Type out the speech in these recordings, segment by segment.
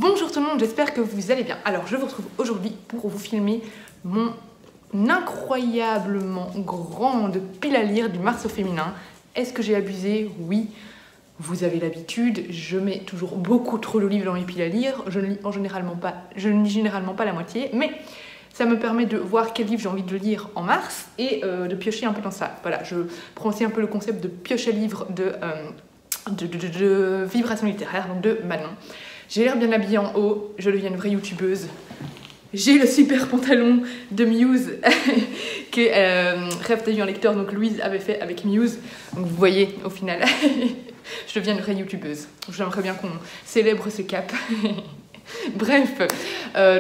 Bonjour tout le monde, j'espère que vous allez bien. Alors je vous retrouve aujourd'hui pour vous filmer mon incroyablement grande pile à lire du Mars au féminin. Est-ce que j'ai abusé? Oui. Vous avez l'habitude, je mets toujours beaucoup trop de livres dans mes piles à lire. Je ne lis généralement pas la moitié, mais ça me permet de voir quel livre j'ai envie de lire en mars et de piocher un peu dans ça. Voilà, je prends aussi un peu le concept de piocher livre de vibration littéraire, donc de Manon. J'ai l'air bien habillée en haut, je deviens une vraie youtubeuse. J'ai le super pantalon de Muse que Rêve t'as eu un lecteur, donc Louise avait fait avec Muse. Donc vous voyez, au final, je deviens une vraie youtubeuse. J'aimerais bien qu'on célèbre ce cap. Bref,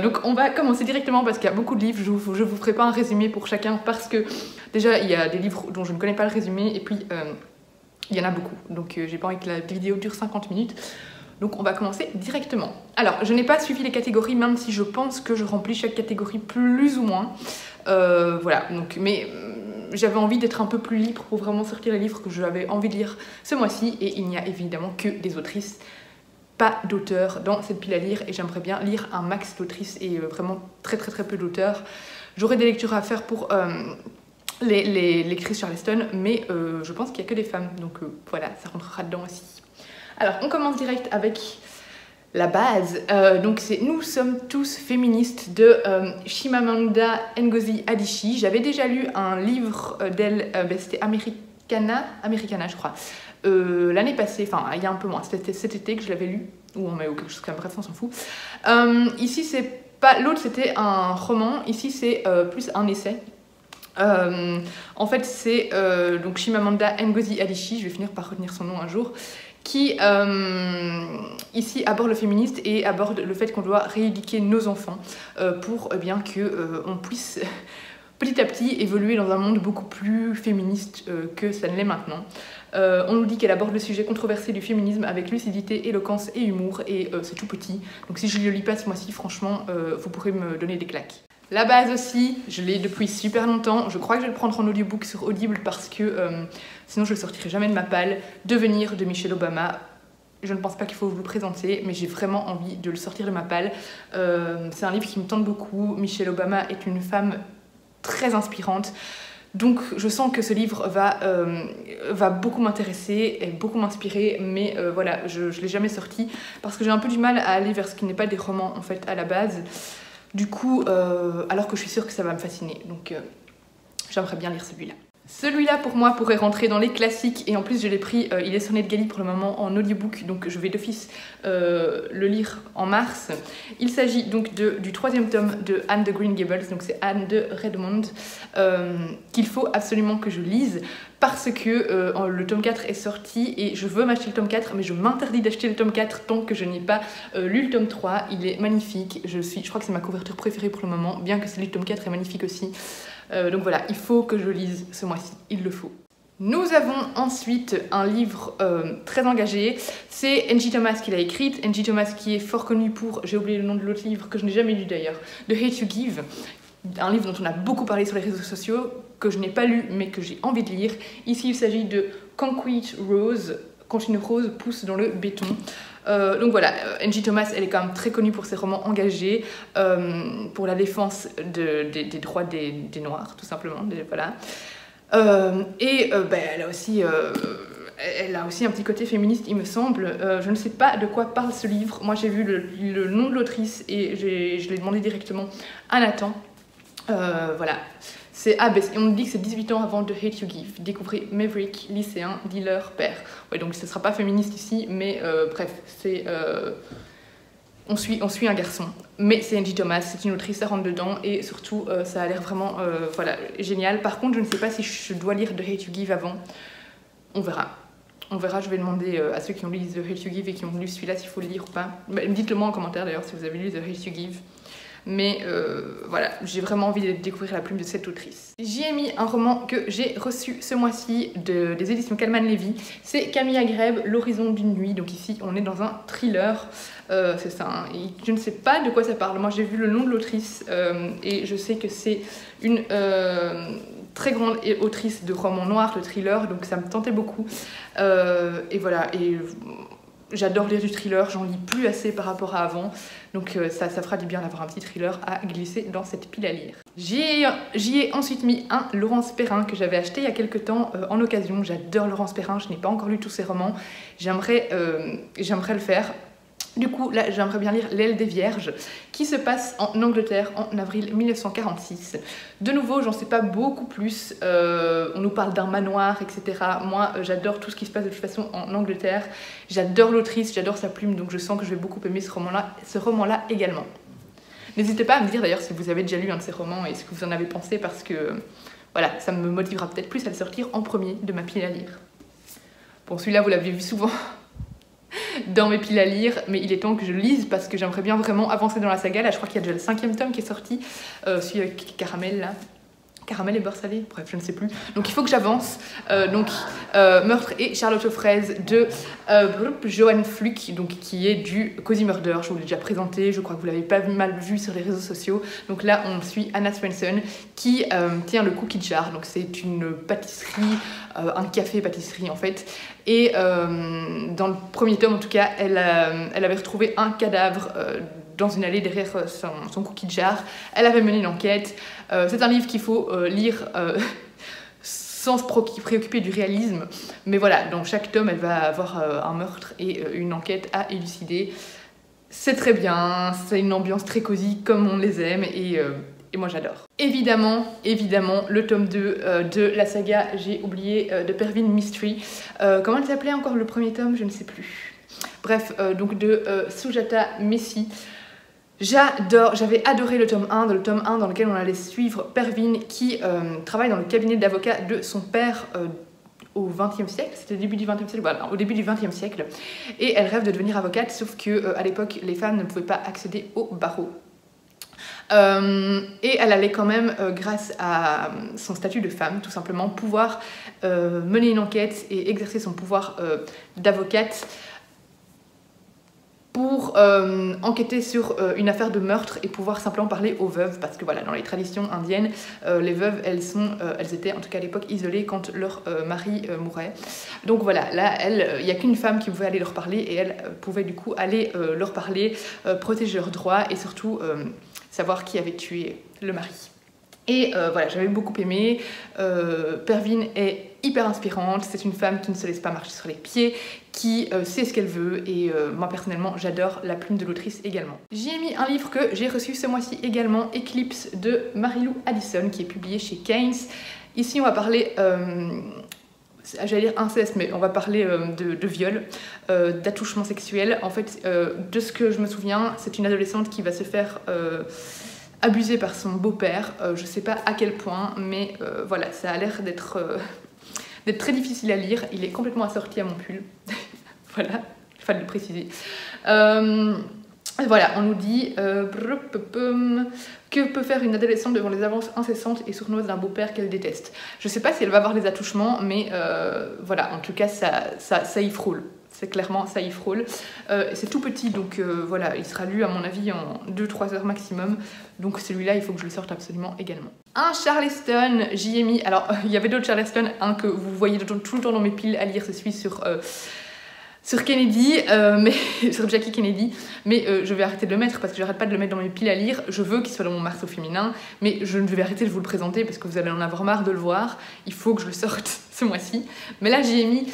donc on va commencer directement parce qu'il y a beaucoup de livres. Je vous ferai pas un résumé pour chacun parce que déjà il y a des livres dont je ne connais pas le résumé et puis il y en a beaucoup. Donc j'ai pas envie que la vidéo dure 50 minutes. Donc on va commencer directement. Alors je n'ai pas suivi les catégories même si je pense que je remplis chaque catégorie plus ou moins. Voilà, donc, mais j'avais envie d'être un peu plus libre pour vraiment sortir les livres que j'avais envie de lire ce mois-ci. Et il n'y a évidemment que des autrices, pas d'auteurs dans cette pile à lire. Et j'aimerais bien lire un max d'autrices et vraiment très peu d'auteurs. J'aurai des lectures à faire pour les Chris Charleston, mais je pense qu'il n'y a que des femmes. Donc voilà, ça rentrera dedans aussi. Alors, on commence direct avec la base. Donc, c'est Nous sommes tous féministes de Chimamanda Ngozi Adichie. J'avais déjà lu un livre d'elle, c'était Americana, je crois, l'année passée, enfin, il y a un peu moins, c'était cet été que je l'avais lu, ou en mai, ou quelque chose comme ça, bref, on s'en fout. Ici, c'est pas. L'autre, c'était un roman, ici, c'est plus un essai. En fait, c'est donc Chimamanda Ngozi Adichie, je vais finir par retenir son nom un jour, qui ici aborde le féministe et aborde le fait qu'on doit rééduquer nos enfants pour bien qu'on puisse petit à petit évoluer dans un monde beaucoup plus féministe que ça ne l'est maintenant. On nous dit qu'elle aborde le sujet controversé du féminisme avec lucidité, éloquence et humour, et c'est tout petit. Donc si je ne le lis pas ce mois-ci, franchement, vous pourrez me donner des claques. La base aussi, je l'ai depuis super longtemps. Je crois que je vais le prendre en audiobook sur Audible parce que sinon je ne le sortirai jamais de ma palle. Devenir de Michelle Obama. Je ne pense pas qu'il faut vous le présenter, mais j'ai vraiment envie de le sortir de ma palle. C'est un livre qui me tente beaucoup. Michelle Obama est une femme très inspirante. Donc je sens que ce livre va beaucoup m'intéresser et beaucoup m'inspirer, mais voilà, je ne l'ai jamais sorti parce que j'ai un peu du mal à aller vers ce qui n'est pas des romans en fait à la base. Du coup, alors que je suis sûre que ça va me fasciner, donc j'aimerais bien lire celui-là. Celui-là pour moi pourrait rentrer dans les classiques et en plus je l'ai pris, il est sur NetGalley pour le moment en audiobook, donc je vais d'office le lire en mars. Il s'agit donc du troisième tome de Anne de Green Gables, donc c'est Anne de Redmond, qu'il faut absolument que je lise parce que le tome 4 est sorti et je veux m'acheter le tome 4 mais je m'interdis d'acheter le tome 4 tant que je n'ai pas lu le tome 3. Il est magnifique, je crois que c'est ma couverture préférée pour le moment, bien que celui du tome 4 est magnifique aussi. Donc voilà, il faut que je lise ce mois-ci, il le faut. Nous avons ensuite un livre très engagé, c'est Angie Thomas qui l'a écrite, Angie Thomas qui est fort connue pour, j'ai oublié le nom de l'autre livre que je n'ai jamais lu d'ailleurs, The Hate You Give, un livre dont on a beaucoup parlé sur les réseaux sociaux, que je n'ai pas lu mais que j'ai envie de lire. Ici il s'agit de Concrete Rose, quand une rose pousse dans le béton. Donc voilà, Angie Thomas, elle est quand même très connue pour ses romans engagés, pour la défense des droits des Noirs, tout simplement, voilà. Elle a aussi un petit côté féministe, il me semble. Je ne sais pas de quoi parle ce livre. Moi, j'ai vu le nom de l'autrice et je l'ai demandé directement à Nathan. Voilà. On me dit que c'est 18 ans avant de Hate You Give. Découvrez Maverick, lycéen, dealer, père. Ouais, donc ce ne sera pas féministe ici, mais bref, on suit un garçon. Mais c'est Angie Thomas, c'est une autrice, ça rentre dedans, et surtout, ça a l'air vraiment voilà, génial. Par contre, je ne sais pas si je dois lire The Hate You Give avant. On verra. On verra, je vais demander à ceux qui ont lu The Hate You Give et qui ont lu celui-là s'il faut le lire ou pas. Dites-le moi en commentaire d'ailleurs si vous avez lu The Hate You Give. Mais voilà, j'ai vraiment envie de découvrir la plume de cette autrice. J'y ai mis un roman que j'ai reçu ce mois-ci des éditions Calman Levy. C'est Camilla Greb, L'horizon d'une nuit. Donc ici, on est dans un thriller. C'est ça, hein. Je ne sais pas de quoi ça parle. Moi, j'ai vu le nom de l'autrice et je sais que c'est une très grande autrice de romans noirs, de thriller. Donc ça me tentait beaucoup. Et voilà, et j'adore lire du thriller, j'en lis plus assez par rapport à avant, donc ça fera du bien d'avoir un petit thriller à glisser dans cette pile à lire. J'y ai ensuite mis un Laurence Perrin que j'avais acheté il y a quelques temps en occasion. J'adore Laurence Perrin, je n'ai pas encore lu tous ses romans, j'aimerais le faire. Du coup, là, j'aimerais bien lire L'aile des Vierges, qui se passe en Angleterre en avril 1946. De nouveau, j'en sais pas beaucoup plus. On nous parle d'un manoir, etc. Moi, j'adore tout ce qui se passe de toute façon en Angleterre. J'adore l'autrice, j'adore sa plume, donc je sens que je vais beaucoup aimer ce roman-là également. N'hésitez pas à me dire d'ailleurs si vous avez déjà lu un de ces romans et ce que vous en avez pensé, parce que voilà, ça me motivera peut-être plus à le sortir en premier de ma pile à lire. Bon, celui-là, vous l'avez vu souvent dans mes piles à lire, mais il est temps que je lise parce que j'aimerais bien vraiment avancer dans la saga. Là, je crois qu'il y a déjà le 5e tome qui est sorti, celui avec Caramel là. Caramel et beurre salé, bref, je ne sais plus. Donc il faut que j'avance. Meurtre et Charlotte aux fraises de Johann Fluck, donc qui est du Cozy Murder. Je vous l'ai déjà présenté, je crois que vous l'avez pas mal vu sur les réseaux sociaux. Donc là, on suit Anna Swenson qui tient le Cookie Jar. Donc c'est une pâtisserie, un café-pâtisserie en fait. Et dans le premier tome, en tout cas, elle avait retrouvé un cadavre dans une allée derrière son Cookie Jar. Elle avait mené une enquête. C'est un livre qu'il faut lire sans se préoccuper du réalisme. Mais voilà, dans chaque tome, elle va avoir un meurtre et une enquête à élucider. C'est très bien, c'est une ambiance très cosy comme on les aime et moi j'adore. Évidemment, le tome 2 de la saga, j'ai oublié, de Pervin Mystery. Comment elle s'appelait encore le premier tome? Je ne sais plus. Bref, donc de Sujata Messi. J'avais adoré le tome 1, dans lequel on allait suivre Pervin qui travaille dans le cabinet d'avocat de son père au XXe siècle, c'était au début du XXe siècle, voilà, au début du XXe siècle, et elle rêve de devenir avocate, sauf que à l'époque les femmes ne pouvaient pas accéder au barreau. Et elle allait quand même, grâce à son statut de femme, tout simplement, pouvoir mener une enquête et exercer son pouvoir d'avocate pour enquêter sur une affaire de meurtre et pouvoir simplement parler aux veuves, parce que voilà, dans les traditions indiennes, les veuves, elles étaient en tout cas à l'époque isolées quand leur mari mourait. Donc voilà, là, il n'y a qu'une femme qui pouvait aller leur parler et elle pouvait du coup aller leur parler, protéger leurs droits et surtout savoir qui avait tué le mari. Et voilà, j'avais beaucoup aimé. Pervin est hyper inspirante, c'est une femme qui ne se laisse pas marcher sur les pieds, qui sait ce qu'elle veut et moi personnellement j'adore la plume de l'autrice également. J'y ai mis un livre que j'ai reçu ce mois-ci également, Eclipse de Mary-Lou Addison, qui est publié chez Keynes. Ici on va parler, j'allais dire inceste, mais on va parler de viol, d'attouchement sexuel. En fait, de ce que je me souviens, c'est une adolescente qui va se faire abusée par son beau-père, je sais pas à quel point, mais voilà, ça a l'air d'être très difficile à lire. Il est complètement assorti à mon pull. Voilà, il fallait le préciser. Voilà, on nous dit que peut faire une adolescente devant les avances incessantes et sournoises d'un beau-père qu'elle déteste. Je sais pas si elle va avoir des attouchements, mais voilà, en tout cas, ça y frôle. C'est clairement, ça y frôle. C'est tout petit, donc voilà, il sera lu à mon avis en 2-3 heures maximum. Donc celui-là, il faut que je le sorte absolument également. Un Charleston, j'y ai mis... Alors, il y avait d'autres Charleston, un que vous voyez tout le temps dans mes piles à lire, c'est celui sur Kennedy, sur Jackie Kennedy, mais je vais arrêter de le mettre parce que j'arrête pas de le mettre dans mes piles à lire. Je veux qu'il soit dans mon marceau féminin, mais je vais arrêter de vous le présenter parce que vous allez en avoir marre de le voir. Il faut que je le sorte ce mois-ci. Mais là, j'y ai mis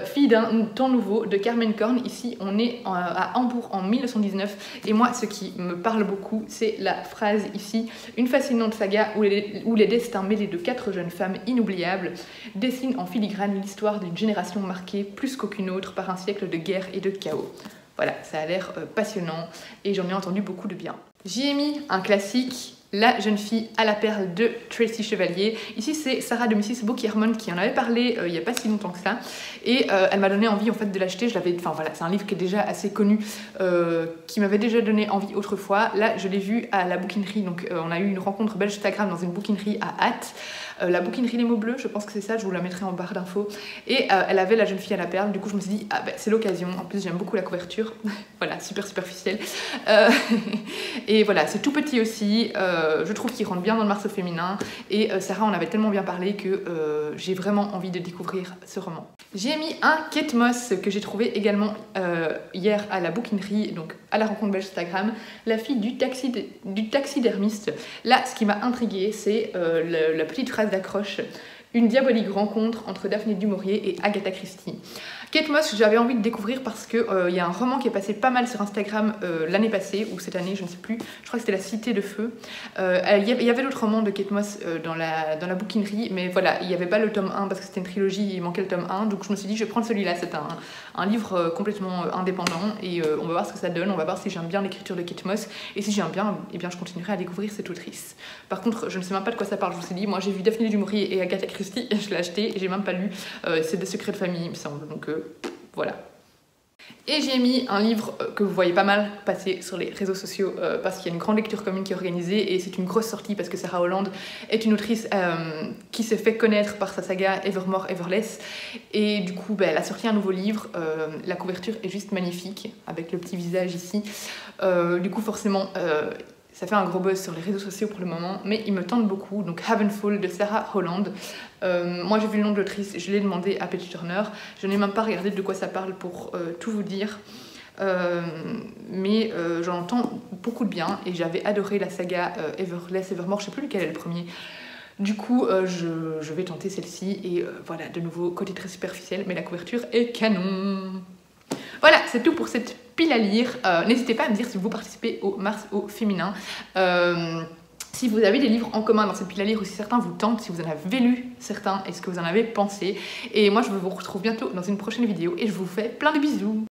Fille d'un temps nouveau de Carmen Korn. Ici, on est à Hambourg en 1919. Et moi, ce qui me parle beaucoup, c'est la phrase ici. Une fascinante saga où les destins mêlés de 4 jeunes femmes inoubliables dessinent en filigrane l'histoire d'une génération marquée plus qu'aucune autre par un siècle de guerre et de chaos. Voilà, ça a l'air passionnant et j'en ai entendu beaucoup de bien. J'y ai mis un classique, La jeune fille à la perle de Tracy Chevalier. Ici, c'est Sarah de Mrs. Book-Yermont qui en avait parlé il n'y a pas si longtemps que ça. Et elle m'a donné envie en fait de l'acheter. Enfin voilà, c'est un livre qui est déjà assez connu, qui m'avait déjà donné envie autrefois. Là, je l'ai vu à la bouquinerie. Donc, on a eu une rencontre belge Instagram dans une bouquinerie à Ath. La bouquinerie Les Mots Bleus, je pense que c'est ça, je vous la mettrai en barre d'infos. Et elle avait La jeune fille à la perle. Du coup, je me suis dit, ah ben c'est l'occasion. En plus, j'aime beaucoup la couverture. Voilà, super superficielle. Et voilà, c'est tout petit aussi. je trouve qu'il rentre bien dans le Mars au féminin. Et Sarah en avait tellement bien parlé que j'ai vraiment envie de découvrir ce roman. J'ai mis un Kate Moss que j'ai trouvé également hier à la bouquinerie, donc à la rencontre belge Instagram, la fille du taxidermiste. Là, ce qui m'a intriguée, c'est la petite phrase d'accroche: une diabolique rencontre entre Daphné du Maurier et Agatha Christie. Kate Moss, j'avais envie de découvrir parce qu'il y a un roman qui est passé pas mal sur Instagram l'année passée, ou cette année, je ne sais plus, je crois que c'était La Cité de Feu. Il y avait d'autres romans de Kate Moss dans la bouquinerie, mais voilà, il n'y avait pas le tome 1 parce que c'était une trilogie, il manquait le tome 1, donc je me suis dit je vais prendre celui-là. C'est un livre complètement indépendant et on va voir ce que ça donne, on va voir si j'aime bien l'écriture de Kate Moss, et si j'aime bien, eh bien je continuerai à découvrir cette autrice. Par contre, je ne sais même pas de quoi ça parle, je vous ai dit, moi j'ai vu Daphné du Maurier et Agatha Christie, et je l'ai acheté, et j'ai même pas lu, c'est des secrets de famille il me semble, donc voilà. Et j'ai mis un livre que vous voyez pas mal passer sur les réseaux sociaux parce qu'il y a une grande lecture commune qui est organisée, et c'est une grosse sortie parce que Sarah Holland est une autrice qui s'est fait connaître par sa saga Evermore Everless, et du coup elle a sorti un nouveau livre. La couverture est juste magnifique avec le petit visage ici, du coup forcément ça fait un gros buzz sur les réseaux sociaux pour le moment, mais il me tente beaucoup. Donc Havenful de Sarah Holland. Moi j'ai vu le nom de l'autrice, je l'ai demandé à Page Turner. Je n'ai même pas regardé de quoi ça parle pour tout vous dire. Mais j'en entends beaucoup de bien, et j'avais adoré la saga Everless, Evermore, je sais plus lequel est le premier. Du coup, je vais tenter celle-ci, et voilà, de nouveau, côté très superficiel, mais la couverture est canon. Voilà, c'est tout pour cette pile à lire. N'hésitez pas à me dire si vous participez au Mars au féminin. Si vous avez des livres en commun dans cette pile à lire, ou si certains vous tentent, si vous en avez lu certains, et ce que vous en avez pensé. Et moi, je vous retrouve bientôt dans une prochaine vidéo, et je vous fais plein de bisous.